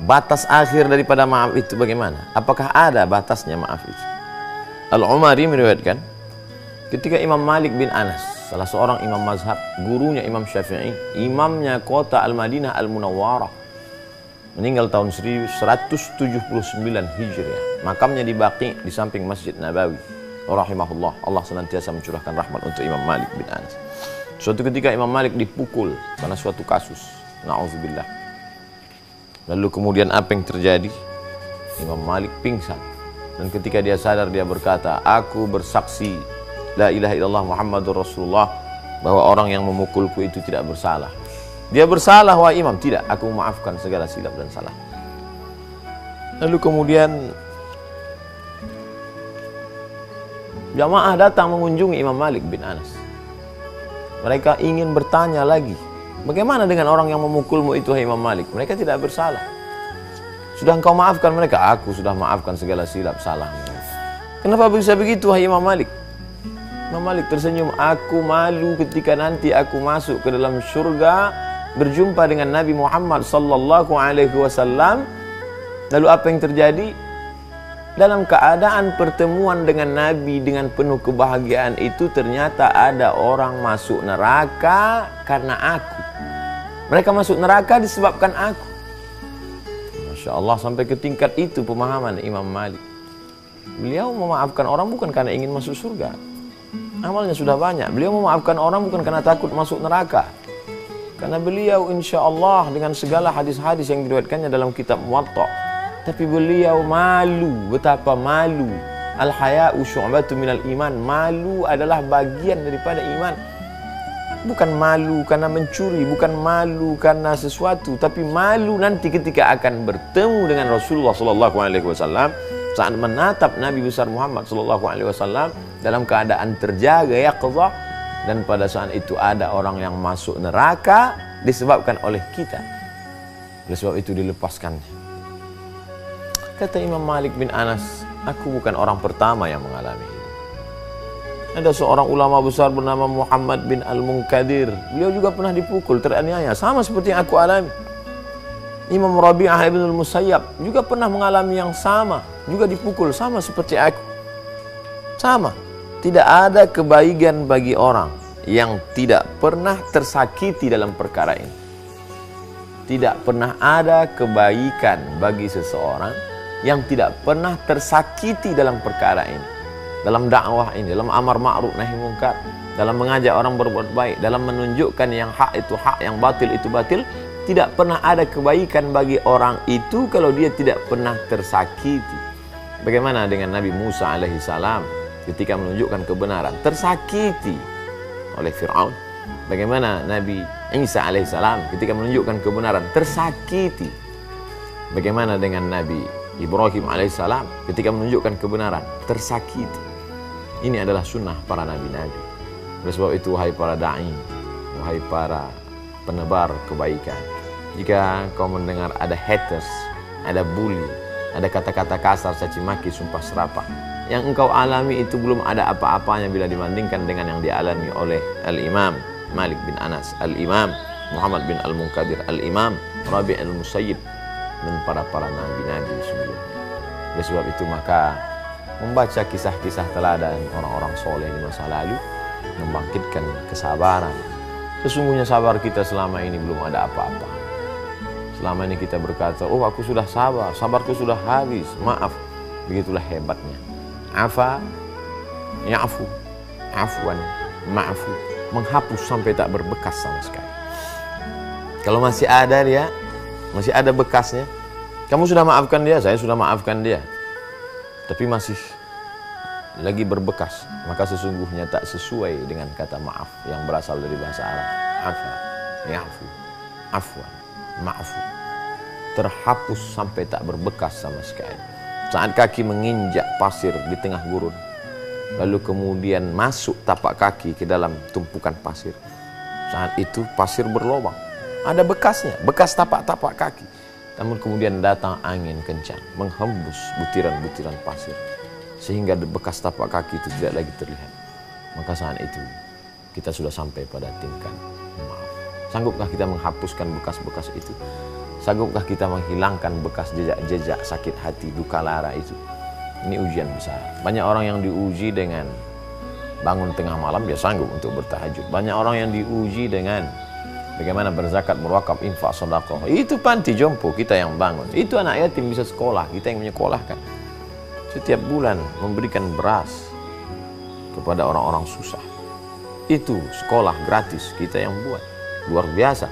Batas akhir daripada maaf itu bagaimana? Apakah ada batasnya maaf itu? Al-Umari meriwayatkan, ketika Imam Malik bin Anas, salah seorang imam mazhab, gurunya Imam Syafi'i, imamnya kota Al-Madinah Al-Munawwarah, meninggal tahun 1179 Hijriah. Makamnya di Baqi di samping Masjid Nabawi. Rahimahullah, Allah senantiasa mencurahkan rahmat untuk Imam Malik bin Anas. Suatu ketika Imam Malik dipukul karena suatu kasus, na'udzubillah. Lalu kemudian apa yang terjadi? Imam Malik pingsan. Dan ketika dia sadar, dia berkata, aku bersaksi la ilaha illallah Muhammadur Rasulullah, bahwa orang yang memukulku itu tidak bersalah. Dia bersalah, wahai imam. Tidak, aku memaafkan segala silap dan salah. Lalu kemudian jamaah datang mengunjungi Imam Malik bin Anas. Mereka ingin bertanya lagi, bagaimana dengan orang yang memukulmu itu, hai Imam Malik? Mereka tidak bersalah. Sudah engkau maafkan mereka? Aku sudah maafkan segala silap salah. Kenapa bisa begitu, hai Imam Malik? Imam Malik tersenyum, aku malu ketika nanti aku masuk ke dalam surga, berjumpa dengan Nabi Muhammad sallallahu alaihi wasallam. Lalu apa yang terjadi? Dalam keadaan pertemuan dengan Nabi dengan penuh kebahagiaan itu, ternyata ada orang masuk neraka karena aku. Mereka masuk neraka disebabkan aku. Masya Allah, sampai ke tingkat itu pemahaman Imam Malik. Beliau memaafkan orang bukan karena ingin masuk surga, amalnya sudah banyak. Beliau memaafkan orang bukan karena takut masuk neraka, karena beliau insya Allah dengan segala hadis-hadis yang diriwayatkannya dalam kitab Muwatta, tapi beliau malu. Betapa malu. Al-haya'u syu'batu minal iman. Malu adalah bagian daripada iman. Bukan malu karena mencuri, bukan malu karena sesuatu, tapi malu nanti ketika akan bertemu dengan Rasulullah sallallahu alaihi wasallam, saat menatap Nabi besar Muhammad sallallahu alaihi wasallam dalam keadaan terjaga yaqظah, dan pada saat itu ada orang yang masuk neraka disebabkan oleh kita. Oleh sebab itu dilepaskannya. Kata Imam Malik bin Anas, aku bukan orang pertama yang mengalami ini. Ada seorang ulama besar bernama Muhammad bin Al-Munkadir. Beliau juga pernah dipukul, teraniaya, sama seperti yang aku alami. Imam Rabi'ah ibn al-Musayyab juga pernah mengalami yang sama, juga dipukul sama seperti aku. Sama. Tidak ada kebaikan bagi orang yang tidak pernah tersakiti dalam perkara ini. Tidak pernah ada kebaikan bagi seseorang yang tidak pernah tersakiti dalam perkara ini. Dalam dakwah ini, dalam amar ma'ruf nahi munkar, dalam mengajak orang berbuat baik, dalam menunjukkan yang hak itu hak, yang batil itu batil, tidak pernah ada kebaikan bagi orang itu kalau dia tidak pernah tersakiti. Bagaimana dengan Nabi Musa alaihi salam ketika menunjukkan kebenaran, tersakiti oleh Fir'aun? Bagaimana Nabi Isa alaihi salam ketika menunjukkan kebenaran, tersakiti? Bagaimana dengan Nabi Ibrahim alaihissalam ketika menunjukkan kebenaran, tersakiti? Ini adalah sunnah para nabi-nabi. Oleh sebab itu, wahai para da'i, wahai para penebar kebaikan, jika kau mendengar ada haters, ada bully, ada kata-kata kasar, caci maki, sumpah serapah, yang engkau alami itu belum ada apa-apanya bila dibandingkan dengan yang dialami oleh Al-Imam Malik bin Anas, Al-Imam Muhammad bin Al-Munkadir, Al-Imam Rabi' al-Musayyib, dan para nabi-nabi sebelumnya. Oleh sebab itu, maka membaca kisah-kisah teladan orang-orang soleh di masa lalu membangkitkan kesabaran. Sesungguhnya sabar kita selama ini belum ada apa-apa. Selama ini kita berkata, oh aku sudah sabar, sabarku sudah habis, maaf. Begitulah hebatnya. Afa, ya'fu, afwan, ma'fu. Menghapus sampai tak berbekas sama sekali. Kalau masih ada dia, masih ada bekasnya. Kamu sudah maafkan dia, saya sudah maafkan dia, tapi masih lagi berbekas, maka sesungguhnya tak sesuai dengan kata maaf yang berasal dari bahasa Arab. Afa, ya'fu, afwan, ma'fu. Terhapus sampai tak berbekas sama sekali. Saat kaki menginjak pasir di tengah gurun, lalu kemudian masuk tapak kaki ke dalam tumpukan pasir, saat itu pasir berlubang, ada bekasnya, bekas tapak-tapak kaki. Namun kemudian datang angin kencang, menghembus butiran-butiran pasir, sehingga bekas tapak kaki itu tidak lagi terlihat. Maka saat itu kita sudah sampai pada tingkat maaf. Sanggupkah kita menghapuskan bekas-bekas itu? Sanggupkah kita menghilangkan bekas jejak-jejak sakit hati, duka lara itu? Ini ujian besar. Banyak orang yang diuji dengan bangun tengah malam, dia sanggup untuk bertahajud. Banyak orang yang diuji dengan bagaimana berzakat, berwakaf, infak, sedekah. Itu panti jompo kita yang bangun. Itu anak yatim bisa sekolah, kita yang menyekolahkan. Setiap bulan memberikan beras kepada orang-orang susah. Itu sekolah gratis kita yang buat. Luar biasa.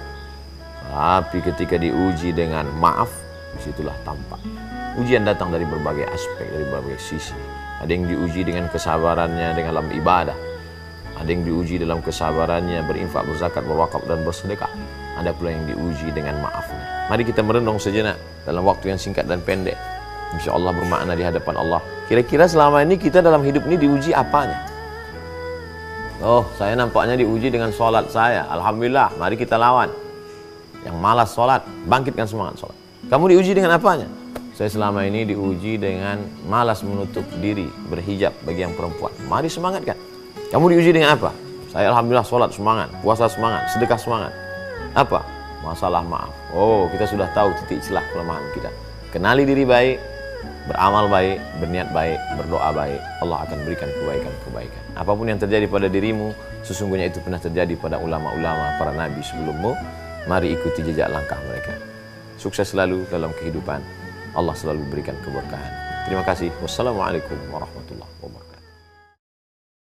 Tapi ketika diuji dengan maaf, disitulah tampak. Ujian datang dari berbagai aspek, dari berbagai sisi. Ada yang diuji dengan kesabarannya dalam ibadah. Ada yang diuji dalam kesabarannya berinfak, berzakat, berwakaf, dan bersedekah. Ada pula yang diuji dengan maafnya. Mari kita merenung sejenak dalam waktu yang singkat dan pendek. Insya Allah bermakna di hadapan Allah. Kira-kira selama ini kita dalam hidup ini diuji apanya? Oh, saya nampaknya diuji dengan sholat saya. Alhamdulillah, mari kita lawan. Yang malas sholat, bangkitkan semangat sholat. Kamu diuji dengan apanya? Saya selama ini diuji dengan malas menutup diri, berhijab bagi yang perempuan. Mari semangatkan. Kamu diuji dengan apa? Saya alhamdulillah sholat semangat, puasa semangat, sedekah semangat. Apa? Masalah maaf. Oh, kita sudah tahu titik celah kelemahan kita. Kenali diri baik, beramal baik, berniat baik, berdoa baik. Allah akan berikan kebaikan-kebaikan. Apapun yang terjadi pada dirimu, sesungguhnya itu pernah terjadi pada ulama-ulama, para nabi sebelummu. Mari ikuti jejak langkah mereka. Sukses selalu dalam kehidupan. Allah selalu berikan keberkahan. Terima kasih. Wassalamualaikum warahmatullahi wabarakatuh.